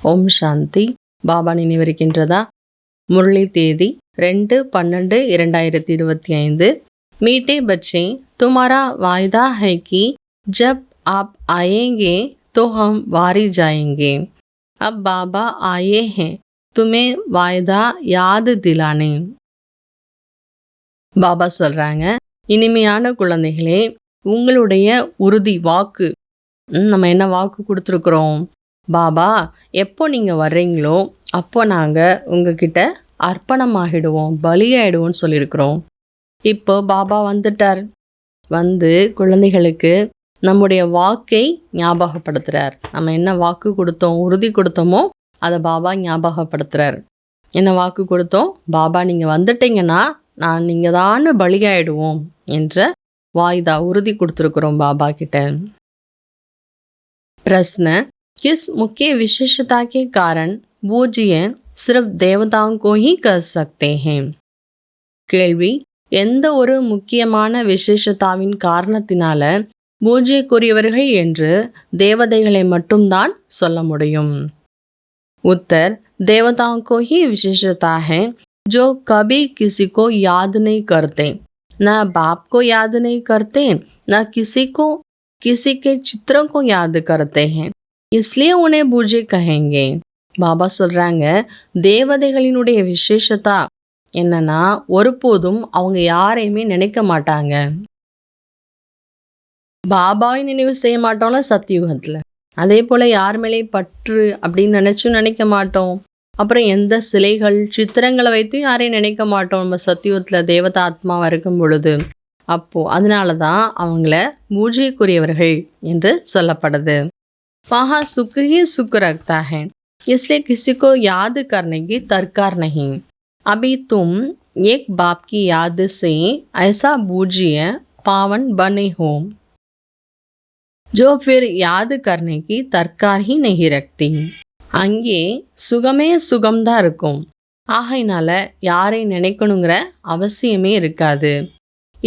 ஓம் சாந்தி. பாபா நினைவிருக்கின்றதா? முரளி தேதி 2/12/2025. मीठे बच्चे, तुम्हारा वायदा है कि जब आप आएंगे तो हम वारी जाएंगे. अब बाबा आए हैं तुम्हें वायदा याद दिलाने. பாபா சொல்றாங்க, இனிமையான குழந்தைகளே, உங்களுடைய உறுதி வாக்கு, நம்ம என்ன வாக்கு கொடுத்துருக்குறோம்? பாபா எப்போ நீங்கள் வர்றீங்களோ அப்போ நாங்கள் உங்ககிட்ட அர்ப்பணமாகிடுவோம், பலியாயிடுவோம்னு சொல்லியிருக்கிறோம். இப்போ பாபா வந்துட்டார். வந்து குழந்தைகளுக்கு நம்முடைய வாக்கை ஞாபகப்படுத்துகிறார். நம்ம என்ன வாக்கு கொடுத்தோம், உறுதி கொடுத்தோமோ அதை பாபா ஞாபகப்படுத்துகிறார். என்ன வாக்கு கொடுத்தோம்? பாபா நீங்கள் வந்துட்டீங்கன்னா நீங்கள் தானே பலியாயிடுவோம் என்ற வாய்தா உறுதி கொடுத்துருக்குறோம் பாபா கிட்ட. प्रश्न, किस मुख्य विशेषता के कारण பூஜ்ய सिर्फ देवताओं को ही कर सकते हैं? கேள்வி, எந்த ஒரு முக்கியமான விசேஷத்தாவின் காரணத்தினால பூஜ்யக்குரியவர்கள் என்று தேவதைகளை மட்டும்தான் சொல்ல முடியும்? उत्तर, देवताओं को ही विशेषता है जो कभी किसी को याद नहीं करते, न बाप को याद नहीं करते, न किसी के चित्रों को याद करते हैं, इसलिए उन्हें பூஜ்ய कहेंगे. பாபா சொல்றாங்க, தேவதைகளினுடைய விசேஷத்தா என்னன்னா, ஒருபோதும் அவங்க யாரையுமே நினைக்க மாட்டாங்க. பாபாவை நினைவு செய்ய மாட்டோம்ல சத்தியுகத்தில். அதே போல் யார் மேலே பற்று அப்படின்னு நினைக்க மாட்டோம். அப்புறம் எந்த சிலைகள் சித்திரங்களை வைத்தும் யாரையும் நினைக்க மாட்டோம் நம்ம சத்தியுகத்தில் தேவதா ஆத்மாவாக இருக்கும் பொழுது. அப்போது அதனால தான் அவங்கள பூஜைக்குரியவர்கள் என்று சொல்லப்படுது. वहाँ सुख ही सुख रखता है, इसलिए किसी को याद करने की दरकार नहीं. अभी तुम एक बाप की याद से ऐसा पूज्य पावन बने हो जो फिर याद करने की दरकार ही नहीं रखती. அங்கே சுகமே சுகம்தான் இருக்கும். ஆகையினால யாரை நினைக்கணுங்கிற அவசியமே இருக்காது.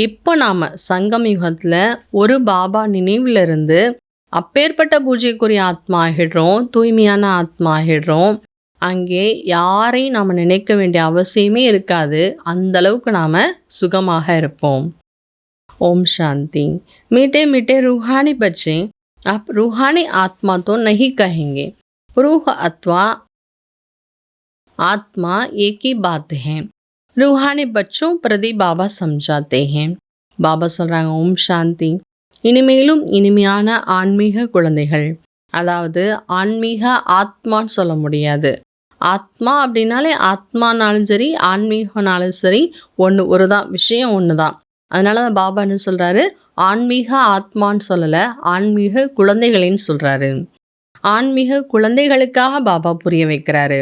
இப்போ நாம் சங்கம் யுகத்தில் ஒரு பாபா நினைவிலிருந்து அப்பேற்பட்ட பூஜைக்குரிய ஆத்மா ஆகிடுறோம், தூய்மையான ஆத்மா ஆகிடுறோம். அங்கே யாரையும் நாம் நினைக்க வேண்டிய அவசியமே இருக்காது. அந்த அளவுக்கு நாம் சுகமாக இருப்போம். ஓம் சாந்தி. मीठे मीठे रूहानी बच्चे, आप रूहानी आत्मा तो नहीं कहेंगे. रूह अथवा आत्मा एक ही बात है. रूहानी बच्चों प्रति बाबा समझाते हैं. பாபா சொல்கிறாங்க, ஓம் சாந்தி. இனிமேலும் இனிமையான ஆன்மீக குழந்தைகள், அதாவது ஆன்மீக ஆத்மான்னு சொல்ல முடியாது. ஆத்மா அப்படின்னாலே ஆத்மானாலும் சரி ஆன்மீகனாலும் சரி ஒரு தான் விஷயம், ஒன்று தான். அதனால தான் பாபா என்ன சொல்கிறாரு, ஆன்மீக ஆத்மான்னு சொல்லலை, ஆன்மீக குழந்தைகளின்னு சொல்கிறாரு. ஆன்மீக குழந்தைகளுக்காக பாபா புரிய வைக்கிறாரு.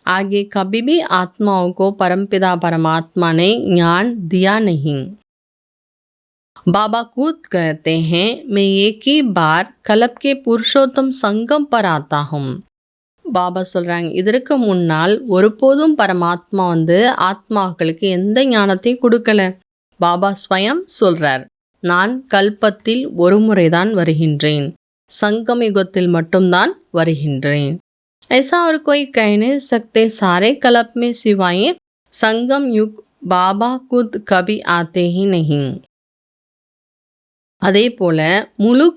आगे कभी भी आत्माओं को परमपिता परमात्मा ने ज्ञान दिया नहीं. बाबा खुद कहते हैं, मैं एक ही बार कल्प के पुरुषोत्तम संगम पर आता हूँ. பாபா சொல்கிறாங்க, இதற்கு முன்னால் ஒருபோதும் பரமாத்மா ஆத்மாக்களுக்கு எந்த ஞானத்தையும் கொடுக்கல. பாபா ஸ்வயம் சொல்கிறார், நான் கல்பத்தில் ஒரு முறைதான் வருகின்றேன், சங்கம் யுகத்தில் மட்டும்தான் வருகின்றேன். ऐसा और कोई कह नहीं सकते सारे कल्प में सिवाय संगम युग बाबा खुद कभी आते ही नहीं. அதே போல் முழு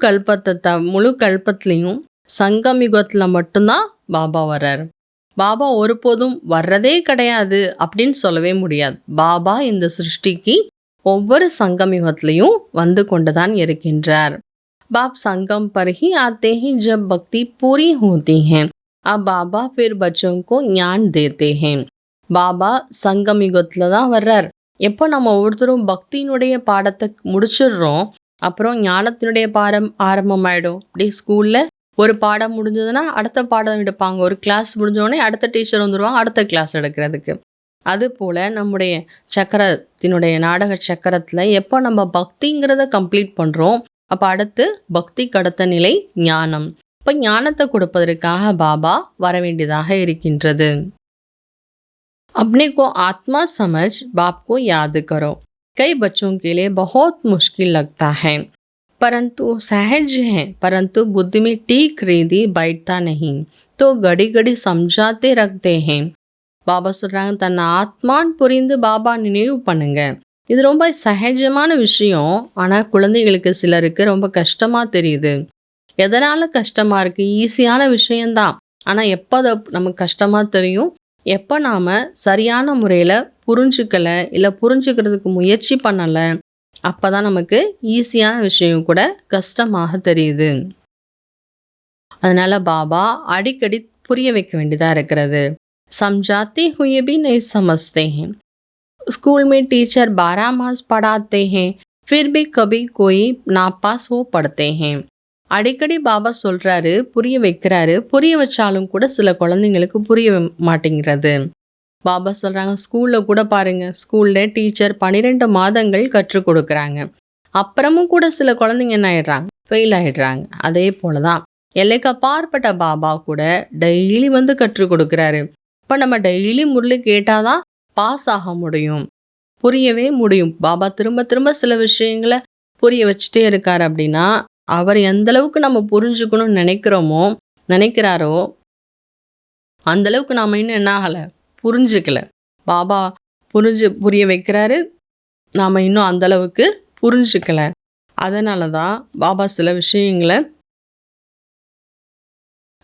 கல்பத்திலையும் சங்கம் யுகத்தில் மட்டும்தான் பாபா வர்றார். பாபா ஒருபோதும் வர்றதே கிடையாது அப்படின்னு சொல்லவே முடியாது. பாபா இந்த சிருஷ்டிக்கு ஒவ்வொரு சங்கம் யுகத்திலையும் வந்து கொண்டு தான் இருக்கின்றார். பாப் சங்கம் பர் ஹி ஆத்தே ஹி ஜப் பக்தி பூரி ஹோती है. अब बाबा फिर बच्चों को ज्ञान देते हैं. பாபா சங்கம் யுகத்தில் தான் வர்றார். எப்போ நம்ம ஒவ்வொருத்தரும் பக்தியினுடைய பாடத்தை முடிச்சிடுறோம், அப்புறம் ஞானத்தினுடைய பாடம் ஆரம்பமாயிடும். அப்படி ஸ்கூலில் ஒரு பாடம் முடிஞ்சதுன்னா அடுத்த பாடம் எடுப்பாங்க. ஒரு கிளாஸ் முடிஞ்சோடனே அடுத்த டீச்சர் வந்துடுவாங்க அடுத்த கிளாஸ் எடுக்கிறதுக்கு. அதுபோல் நம்முடைய சக்கரத்தினுடைய நாடக சக்கரத்தில் எப்போ நம்ம பக்திங்கிறத கம்ப்ளீட் பண்ணுறோம், அப்போ அடுத்து பக்திக்கு அடுத்த நிலை ஞானம். இப்போ ஞானத்தை கொடுப்பதற்காக பாபா வர வேண்டியதாக இருக்கின்றது. अपने को आत्मा समझ बाप को याद करो. कई बच्चों के लिए बहुत मुश्किल लगता है, परंतु सहज है, परंतु बुद्धि में टीक रीति बैठता नहीं. तो घड़ी घड़ी समझाते रखते हैं. பாபா சொல்றாங்க, தன்னை ஆத்மான்னு புரிந்து பாபா நினைவு பண்ணுங்க. இது ரொம்ப சகஜமான விஷயம். ஆனால் குழந்தைகளுக்கு சிலருக்கு ரொம்ப கஷ்டமாக தெரியுது. எதனால் கஷ்டமாக இருக்குது? ஈஸியான விஷயந்தான். ஆனால் எப்போ அதை நமக்கு கஷ்டமாக தெரியும்? எப்போ நாம் சரியான முறையில் புரிஞ்சுக்கலை, இல்லை புரிஞ்சுக்கிறதுக்கு முயற்சி பண்ணலை, அப்போ தான் நமக்கு ஈஸியான விஷயம் கூட கஷ்டமாக தெரியுது. அதனால் பாபா அடிக்கடி புரிய வைக்க வேண்டியதாக இருக்கிறது. समझाते हुए भी नहीं समझते हैं. स्कूल में टीचर 12 मास पढ़ाते हैं, फिर भी कभी कोई नापास हो पढ़ते हैं. அடிக்கடி பாபா சொல்றாரு, புரிய வைக்கிறாரு. புரிய வச்சாலும் கூட சில குழந்தைங்களுக்கு புரிய மாட்டேங்கிறது. பாபா சொல்றாங்க, ஸ்கூல்ல கூட பாருங்க, ஸ்கூல்ல டீச்சர் 12 மாதங்கள் கற்றுக் கொடுக்குறாங்க. அப்புறமும் கூட சில குழந்தைங்க என்ன ஆயிடுறாங்க? ஃபெயில் ஆயிடுறாங்க. அதே போலதான் எல்லைக்கு அப்பாற்பட்ட பாபா கூட டெய்லி வந்து கற்றுக் கொடுக்குறாரு. இப்போ நம்ம டெய்லி முரளி கேட்டால் தான் பாஸ் ஆக முடியும், புரியவே முடியும். பாபா திரும்ப திரும்ப சில விஷயங்களை புரிய வச்சுட்டே இருக்கார். அப்படின்னா அவர் எந்தளவுக்கு நம்ம புரிஞ்சுக்கணும்னு நினைக்கிறாரோ அந்தளவுக்கு நாம் இன்னும் என்ன ஆகலை, புரிஞ்சுக்கல. பாபா புரிய வைக்கிறாரு, நாம் இன்னும் அந்தளவுக்கு புரிஞ்சுக்கல. அதனால தான் பாபா சில விஷயங்களை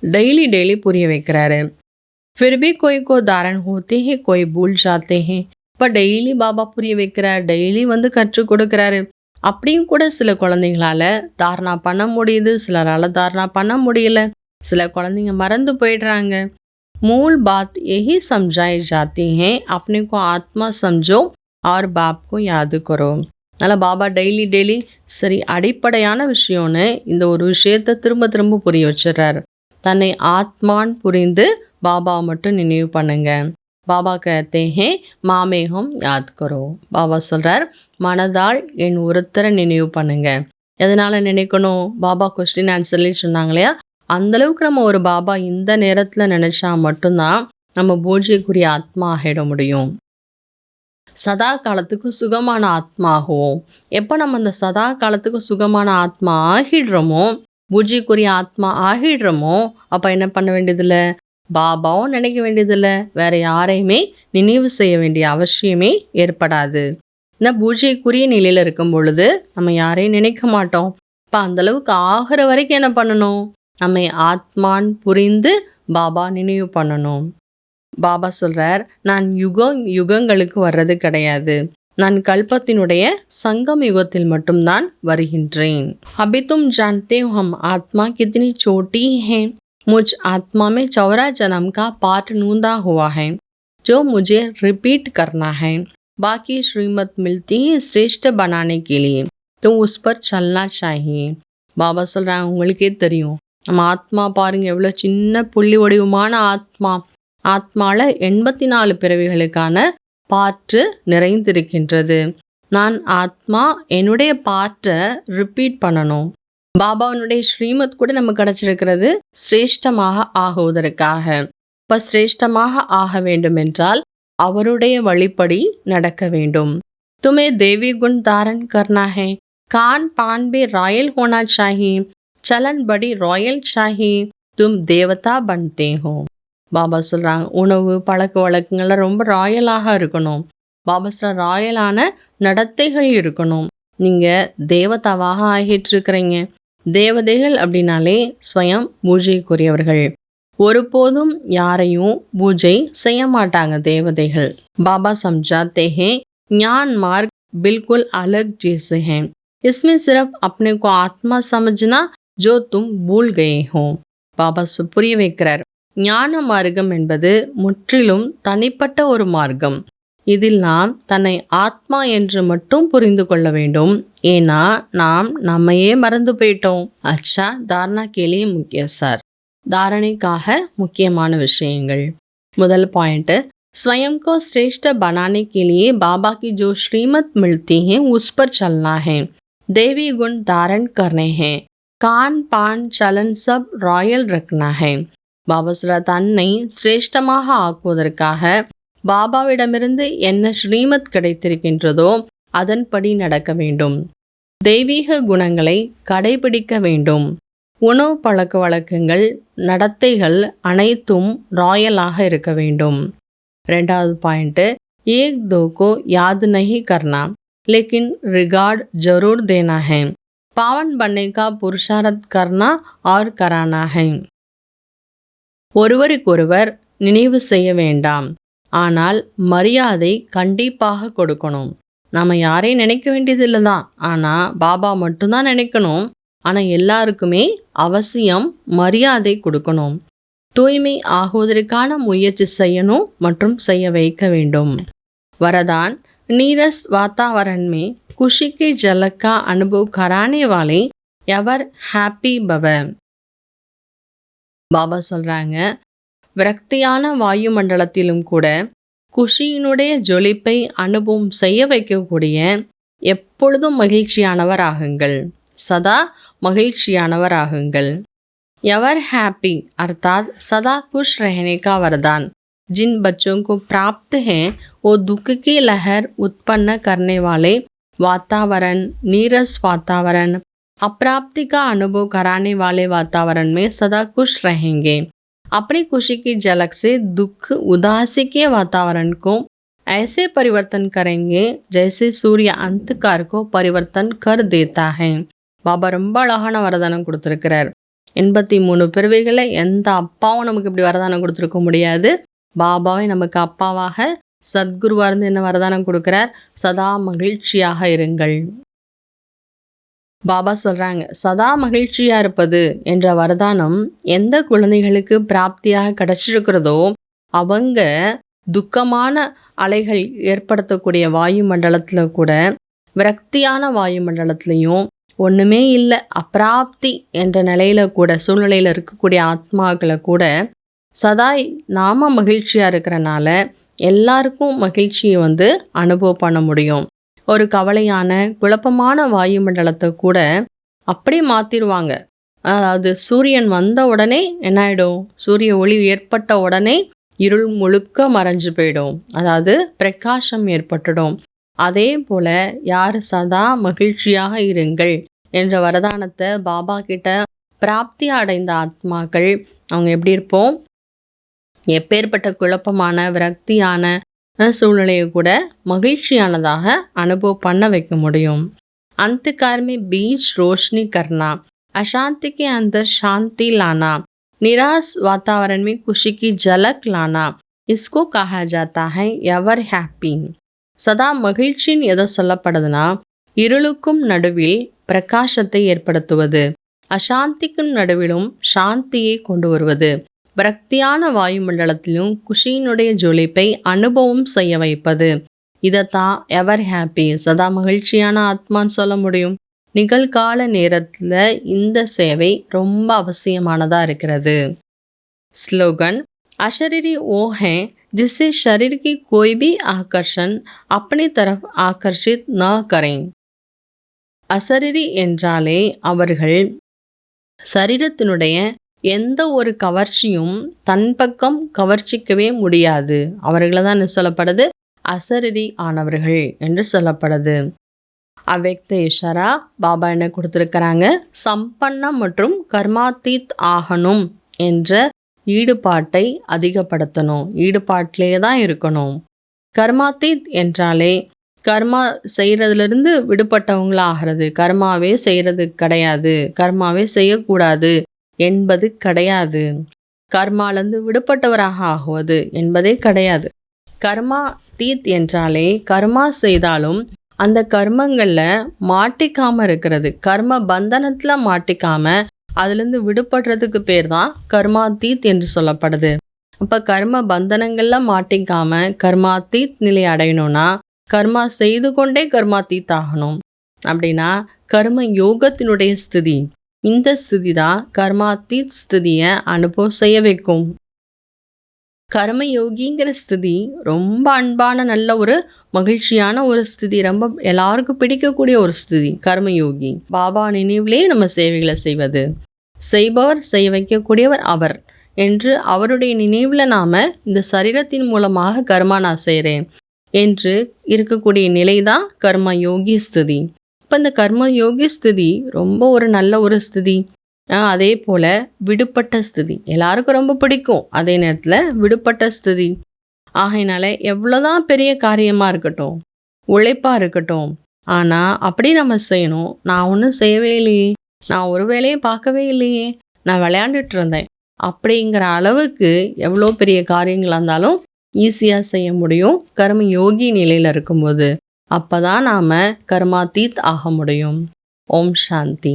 டெய்லி புரிய வைக்கிறாரு. फिर भी कोई को उदाहरण होते हैं, कोई भूल जाते हैं. இப்போ டெய்லி பாபா புரிய வைக்கிறார், டெய்லி வந்து கற்றுக் கொடுக்குறாரு. அப்படியும் கூட சில குழந்தைங்களால தாரணா பண்ண முடியுது, சிலரால் தாரணா பண்ண முடியல. சில குழந்தைங்க மறந்து போயிடுறாங்க. मूल बात यही समझाई जाती है, अपने को आत्मा समझो और बाप को याद करो. அதனால் பாபா டெய்லி சரி அடிப்படையான விஷயம்னு இந்த ஒரு விஷயத்தை திரும்ப திரும்ப புரிய வச்சிடுறாரு. தன்னை ஆத்மான் புரிந்து பாபா மட்டும் நினைவு பண்ணுங்க. பாபா कहते हैं மாமே ஹம் யாத் கரோ. பாபா சொல்றார், மனதால் என் ஒருத்தரை நினைவு பண்ணுங்க. எதனால நினைக்கணும்? பாபா கொஸ்டின் ஆன்சர்லேயே சொன்னாங்க இல்லையா, அந்தளவுக்கு நம்ம ஒரு பாபா இந்த நேரத்தில் நினைச்சா மட்டும்தான் நம்ம பூஜைக்குரிய ஆத்மா ஆகிட முடியும். சதா காலத்துக்கு சுகமான ஆத்மா ஆகுவோம். எப்போ நம்ம அந்த சதா காலத்துக்கு சுகமான ஆத்மா ஆகிடுறோமோ, பூஜைக்குரிய ஆத்மா ஆகிடுறோமோ, அப்போ என்ன பண்ண வேண்டியதில்லை, பாபாவும் நினைக்க வேண்டியதில்லை, வேற யாரையுமே நினைவு செய்ய வேண்டிய அவசியமே ஏற்படாது. இந்த பூஜைக்குரிய நிலையில் இருக்கும் பொழுது நம்ம யாரையும் நினைக்க மாட்டோம். இப்போ அந்தளவுக்கு ஆகிற வரைக்கும் என்ன பண்ணணும்? நம்மை ஆத்மான் புரிந்து பாபா நினைவு பண்ணணும். பாபா சொல்றார், நான் யுகங்களுக்கு வர்றது கிடையாது, நான் கல்பத்தினுடைய சங்கம் யுகத்தில் மட்டும்தான் வருகின்றேன். अभी तुम जानते हो हम आत्मा कितनी छोटी है. मुझ आत्मा में 14 जन्म का पार्ट नूंदा हुआ है, जो मुझे रिपीट करना है. बाकी श्रीमत मिलती है श्रेष्ठ बनाने के लिए, तो उस पर चलना चाहिए. பாபா சொல்றாங்க, உங்களுக்கே தெரியும் நம்ம ஆத்மா பாருங்க எவ்வளோ சின்ன புள்ளி வடிவமான ஆத்மால 84 பிறவிகளுக்கான பாற்று நிறைந்திருக்கின்றது. நான் ஆத்மா என்னுடைய பாற்றை ரிப்பீட் பண்ணணும். பாபாவினுடைய ஸ்ரீமத் கூட நமக்கு கிடைச்சிருக்கிறது சிரேஷ்டமாக ஆகுவதற்காக. இப்போ சிரேஷ்டமாக ஆக வேண்டும் என்றால் அவருடைய வழிப்படி நடக்க வேண்டும். तुम्हें देवी गुण धारण करना है, कान पान भी रॉयल होना चाहिए, चलन बड़ी रॉयल चाहिए, तुम देवता बनते हो. பாபா சொல்கிறாங்க, உணவு பழக்க வழக்கங்கள்லாம் ரொம்ப ராயலாக இருக்கணும். பாபா சொல்ற ராயலான நடத்தைகள் இருக்கணும். நீங்கள் தேவதாவாக ஆகிட்டு இருக்கிறீங்க. தேவதைகள் அப்படின்னாலே ஸ்வயம் பூஜைக்குரியவர்கள். ஒருபோதும் யாரையும் பூஜை செய்ய மாட்டாங்க தேவதைகள். பாபா समझाते हैं, ज्ञान मार्ग बिल्कुल अलग चीज है, इसमें सिर्फ अपने को आत्मा समझना जो तुम भूल गए हो. பாபா புரிய வைக்கிறார், ஞான மார்க்கம் என்பது முற்றிலும் தனிப்பட்ட ஒரு மார்க்கம். இதில் நாம் தன்னை ஆத்மா என்று மட்டும் புரிந்து கொள்ள வேண்டும். ஏன்னா நாம் நம்மையே மறந்து போயிட்டோம். அச்சா தாரணா கேலியே முக்கிய சார். தாரணைக்காக முக்கியமான விஷயங்கள். முதல் பாயிண்ட், स्वयं को श्रेष्ठ बनाने के लिए बाबा की जो श्रीमत मिलती है उस पर चलना है, देवी गुण धारण करने हैं, कान पान चलन सब रॉयल रखना है. பாபா சொல்ற, தன்னை சிரேஷ்டமாக ஆக்குவதற்காக பாபாவிடமிருந்து என்ன ஸ்ரீமத் கிடைத்திருக்கின்றதோ அதன்படி நடக்க வேண்டும். தெய்வீக குணங்களை கடைபிடிக்க வேண்டும். உணவு பழக்க வழக்கங்கள், நடத்தைகள் அனைத்தும் ராயலாக இருக்க வேண்டும். 2வது பாயிண்ட்டு, ஏக் தோ கோ யாத் நஹி கர்னா लेकिन रिगार्ड जरूर देना है. पावन बनने का पुरुषार्थ करना और कराना है. ஒருவருக்கொருவர் நினைவு செய்ய வேண்டாம், ஆனால் மரியாதை கண்டிப்பாக கொடுக்கணும். நம்ம யாரையும் நினைக்க வேண்டியதில்லை தான், ஆனால் பாபா மட்டும்தான் நினைக்கணும். ஆனால் எல்லாருக்குமே அவசியம் மரியாதை கொடுக்கணும். தூய்மை ஆகுவதற்கான முயற்சி செய்யணும் மற்றும் செய்ய வைக்க வேண்டும். वरदान, नीरस वातावरण में खुशी के झलक का अनुभव कराने वाले एवर हैप्पी भव. பாபா சொல்றாங்க, விரக்தியான வாயு மண்டலத்திலும் கூட குஷியினுடைய ஜொலிப்பை அனுபவம் செய்ய வைக்கக்கூடிய எப்பொழுதும் மகிழ்ச்சியானவர் ஆகுங்கள், சதா மகிழ்ச்சியானவர் ஆகுங்கள். एवर हैप्पी अर्थात सदा खुश रहने का वरदान जिन बच्चों को प्राप्त है वो दुख की लहर उत्पन्न करने वाले वातावरण, नीरस वातावरण, अप्राप्ति का अनुभव कराने वाले वातावरण में सदा खुश रहेंगे. अपनी खुशी की झलक से दुख, उदासी के वातावरण को ऐसे परिवर्तन करेंगे जैसे सूर्य अंधकार को परिवर्तन कर देता है. பாபா ரொம்ப அழகான வரதானம் கொடுத்துருக்கிறார். 83 பிறவிகளில் எந்த அப்பாவும் நமக்கு இப்படி வரதானம் கொடுத்துருக்க முடியாது. பாபாவை நமக்கு அப்பாவாக சத்குருவாக இருந்து என்ன வரதானம் கொடுக்கிறார், சதா மகிழ்ச்சியாக இருங்கள். பாபா சொல்கிறாங்க, சதா மகிழ்ச்சியாக இருப்பது என்ற வரதானம் எந்த குழந்தைகளுக்கு பிராப்தியாக கிடைச்சிருக்கிறதோ அவங்க துக்கமான அலைகள் ஏற்படுத்தக்கூடிய வாயு மண்டலத்தில் கூட, விரக்தியான வாயு மண்டலத்திலையும் ஒன்றுமே இல்லை அப்பிராப்தி என்ற நிலையில் கூட, சூழ்நிலையில் இருக்கக்கூடிய ஆத்மாக்களை கூட சதா நாம மகிழ்ச்சியாக இருக்கிறனால எல்லாருக்கும் மகிழ்ச்சியை அனுபவம் பண்ண முடியும். ஒரு கவலையான குழப்பமான வாயு மண்டலத்தை கூட அப்படி மாற்றிடுவாங்க. அதாவது சூரியன் வந்த உடனே என்ன ஆகிடும், சூரிய ஒளி ஏற்பட்ட உடனே இருள் முழுக்க மறைஞ்சு போயிடும், அதாவது பிரகாசம் ஏற்பட்டுடும். அதே போல் யார் சதா மகிழ்ச்சியாக இருங்கள் என்ற வரதானத்தை பாபா கிட்ட பிராப்தி அடைந்த ஆத்மாக்கள் அவங்க எப்படி இருப்போம், எப்பேற்பட்ட குழப்பமான விரக்தியான சூழ்நிலையை கூட மகிழ்ச்சியானதாக அனுபவம் பண்ண வைக்க முடியும். अंतकार में बीज रोशनी करना, अशांति के अंदर शांति लाना, निराश वातावरण में खुशी की झलक लाना, इसको कहा जाता है एवर हैप्पी. சதா மகிழ்ச்சின்னு எதை சொல்லப்படுதுன்னா, இருளுக்கும் நடுவில் பிரகாசத்தை ஏற்படுத்துவது, அசாந்திக்கும் நடுவிலும் சாந்தியை கொண்டு வருவது, விரக்தியான வாயுமண்டலத்திலும் குஷியினுடைய ஜொலிப்பை அனுபவம் செய்ய வைப்பது. இதைத்தான் எவர் ஹாப்பி, சதா மகிழ்ச்சியான ஆத்மான்னு சொல்ல முடியும். நிகழ்கால நேரத்தில் இந்த சேவை ரொம்ப அவசியமானதாக இருக்கிறது. ஸ்லோகன், अशरीरी वो हैं जिससे शरीर की कोई भी आकर्षण अपनी तरफ आकर्षित न करें. அசரீரி என்றாலே அவர்கள் சரீரத்தினுடைய எந்த ஒரு கவர்ச்சியும் தன் பக்கம் கவர்ச்சிக்கவே முடியாது. அவர்களை தான் என்ன சொல்லப்படுது, அசரீரி ஆனவர்கள் என்று சொல்லப்படுது. அவ்வக்த இஷாரா பாபா என்ன கொடுத்துருக்கிறாங்க, சம்பன்னம் மற்றும் கர்மாத்தீத் ஆகணும் என்ற ஈடுபாட்டை அதிகப்படுத்தணும், ஈடுபாட்டிலே தான் இருக்கணும். கர்மாத்தீத் என்றாலே கர்மா செய்கிறதுலேருந்து விடுபட்டவங்களாகிறது, கர்மாவே செய்கிறது கிடையாது, கர்மாவே செய்யக்கூடாது என்பது கிடையாது, கர்மாலேருந்து விடுபட்டவராக ஆகுவது என்பதே கிடையாது. கர்மா தீத் என்றாலே கர்மா செய்தாலும் அந்த கர்மங்களில் மாட்டிக்காமல் இருக்கிறது, கர்ம பந்தனத்தில் மாட்டிக்காமல் அதுலேருந்து விடுபடுறதுக்கு பேர் தான் கர்மாத்தீத் என்று சொல்லப்படுது. அப்போ கர்ம பந்தனங்களில் மாட்டிக்காமல் கர்மாத்தீத் நிலை அடையணும்னா கர்மா செய்து கொண்டே கர்மாத்தீத் ஆகணும். அப்படின்னா கர்ம யோகத்தினுடைய ஸ்திதி, இந்த ஸ்திதி தான் கர்மாத்தீத் ஸ்திதியை அனுபவம் செய்ய வைக்கும். கர்மயோகிங்கிற ஸ்திதி ரொம்ப அன்பான நல்ல ஒரு மகிழ்ச்சியான ஒரு ஸ்திதி, ரொம்ப எல்லாருக்கும் பிடிக்கக்கூடிய ஒரு ஸ்திதி கர்மயோகி. பாபா நினைவிலே நம்ம சேவைகளை செய்வது, செய்பவர் செய்ய வைக்கக்கூடியவர் அவர் என்று அவருடைய நினைவில் நாம் இந்த சரீரத்தின் மூலமாக கர்மா நான் செய்கிறேன் என்று இருக்கக்கூடிய நிலை தான் கர்ம யோகி ஸ்திதி. இப்போ இந்த கர்ம யோகி ஸ்திதி ரொம்ப ஒரு நல்ல ஒரு ஸ்திதி. அதே போல் விடுபட்ட ஸ்திதி எல்லாருக்கும் ரொம்ப பிடிக்கும். அதே நேரத்தில் விடுபட்ட ஸ்திதி ஆகையினால எவ்வளோதான் பெரிய காரியமாக இருக்கட்டும், உழைப்பாக இருக்கட்டும், ஆனால் அப்படி நம்ம செய்யணும். நான் ஒன்றும் செய்யவே இல்லையே, நான் ஒரு வேலையை பார்க்கவே இல்லையே, நான் விளையாண்டுட்டு இருந்தேன் அப்படிங்கிற அளவுக்கு எவ்வளோ பெரிய காரியங்களாக இருந்தாலும் ஈஸியாக செய்ய முடியும் கர்ம யோகி நிலையில் இருக்கும்போது. அப்போ தான் நாம் கர்மாதீத் ஆக முடியும். ஓம் சாந்தி.